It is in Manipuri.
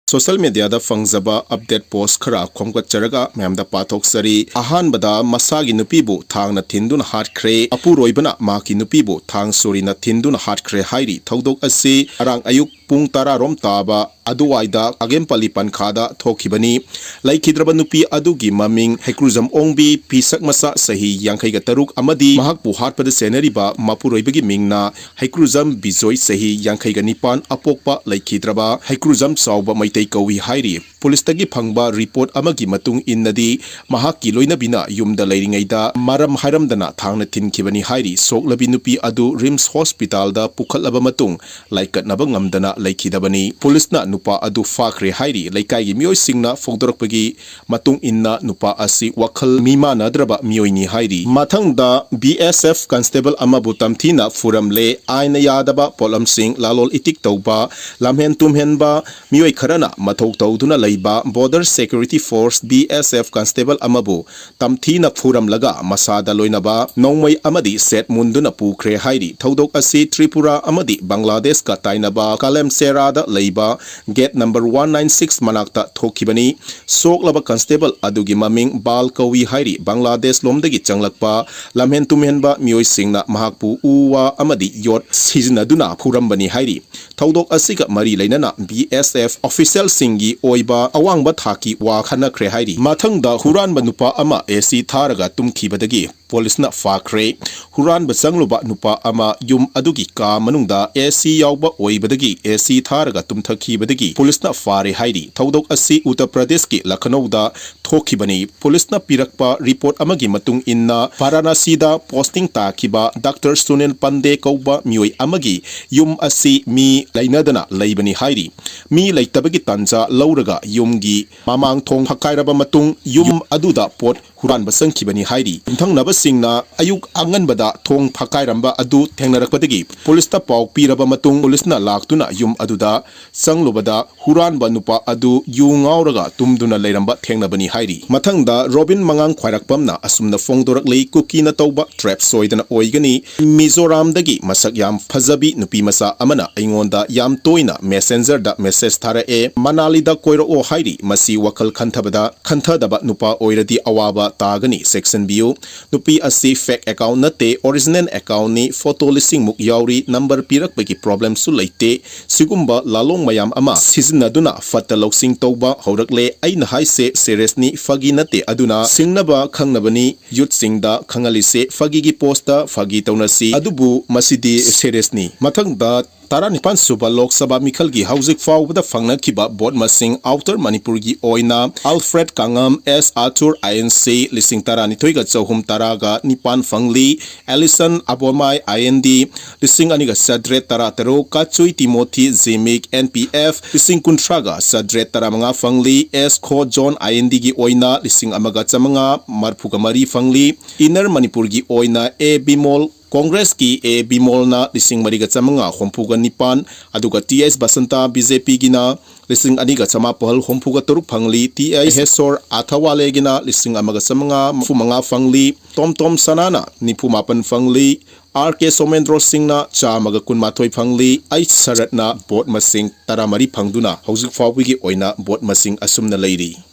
Social media da fangzaba update post khara khomgatcharaga mayamda pathoksari ahanbada Masagi nupibu thangna thinduna hatkhre apuroibana maki nupibu thang surina thinduna hatkhre hairi thodok asi arang ayuk pung tara rom taba aduwaida agempali pankhada thokibani laikhidraba nupi adugi maming hekruzam ongbi pisak masa sahi yankhaiga taruk amadi mahakpu hatpada senariba mapuroibagi mingna hekruzam bizoi sahi yankhaiga nipan apokpa laikhidraba hekruzam sauba maitei kawi hairi police tagi phangba report amagi matung innadi mahakki loinabina yumda leiringaida maram hairamdana thangna thinkibani hairi soklabi nupi adu rims hospital da pukhalaba matung laikatnaba ngamdana laikhidabani police na nupa adu fakre hairi laikai mioi singna fogdorakpagi matung inna nupa asi wakhal mima nadraba mioi ni hairi mathangda BSF constable amabu tamthina furamle aina yadaba polam sing lalol itik tauba lamhen tumhenba mioi kharana mathok tauduna leiba border security force BSF constable amabu tamthina furamlaga masada loinaba nongmai amadi set munduna pukhre hairi thodok asi Tripura amadi Bangladesh ka tainaba kalem serada leiba gate number 196 manakta thokibani soklaba constable adugi maming bal kawi hairi Bangladesh lomdagi changlakpa lamhen tumhenba mioi singna mahakpu uwa amadi yot sizinaduna phurambani hairi thodok asiga mari leinana BSF official singi oiba awangba thaki wa khanakre hairi mathangda huranba nupa ama AC tharaga tumkhibadagi police na fakre huranba changluba nupa ama yum adugi ka manungda AC yawba oibadagi AC tharaga tumthakibadagi police na fare hairi thodok asi Uttar Pradesh ki Lucknow da thokibani police na pirakpa report amagi matung inna Varanasi da posting ta kiba Dr. Sunil Pandey kauba mioi amagi yum asi mi lainadana leibani hairi mi leitabagi tanja lauraga yumgi mamang thong phakairaba matung yum aduda pot huranba sangkibani hairi inthangnaba singna ayuk anganbada thong phakairamba adu thengnarakpadagi police ta paw piraba matung police na laktuna yum aduda sanglubada huranba nupa adu yungauraga tumduna leiramba thengnabani hairi mathangda Robin mangang khwairakpamna asumna fongdoraklei kuki na tauba trap soidana oigani Mizoram dagi masak yam phajabi nupi masa amana aingonda yam toina messenger da message thara e Manali da koiro o hairi masi wakal khanthaba khanthadaba nupa oiradi awaba tagani section view nupi asi fake account nate original account ni photo listing muk yauri number pirak bagi problem su leite sigumba lalong mayam ama sizinaduna fatta loksing toba horakle aina haise serious ni fagi nate aduna singnaba khangnabani youth singda khangalise fagi gi posta fagi taunasi adubu masidi serious ni mathangda Tara Nipan Suba Lok Sabha Mikhalgi Hauzik Fawbada Fangna Kiba Board Masing Outer Manipurgi Oina Alfred Kangam S. Arthur INC Lising Tara Nitoiga Chauhum Taraga Nipan Fangli Alison Abomai IND Lising Aniga Sadret Tara Taro Kachui Timothy Zimik NPF Lising Kuntraga Sadret Tara Mga Fangli S. Ko John IND Gi Oina Lising Amaga Chamanga Marpuga Mari Fangli Inner Manipurgi Oina A. Bimol Congress ki A. Bimol na lising mariga chamanga hompuga nipan aduga TS Basanta BJP gina lising aniga chama pahal hompuga turuk phangli TI Hesor Athawale gina lising amaga chamanga fumanga phangli Tom Sanana nipu mapan phangli RK Somendro Singna chamaga kunmathoi phangli ai saratna bot masing taramari phangduna hauzik fawigi oina bot masing asumna leiri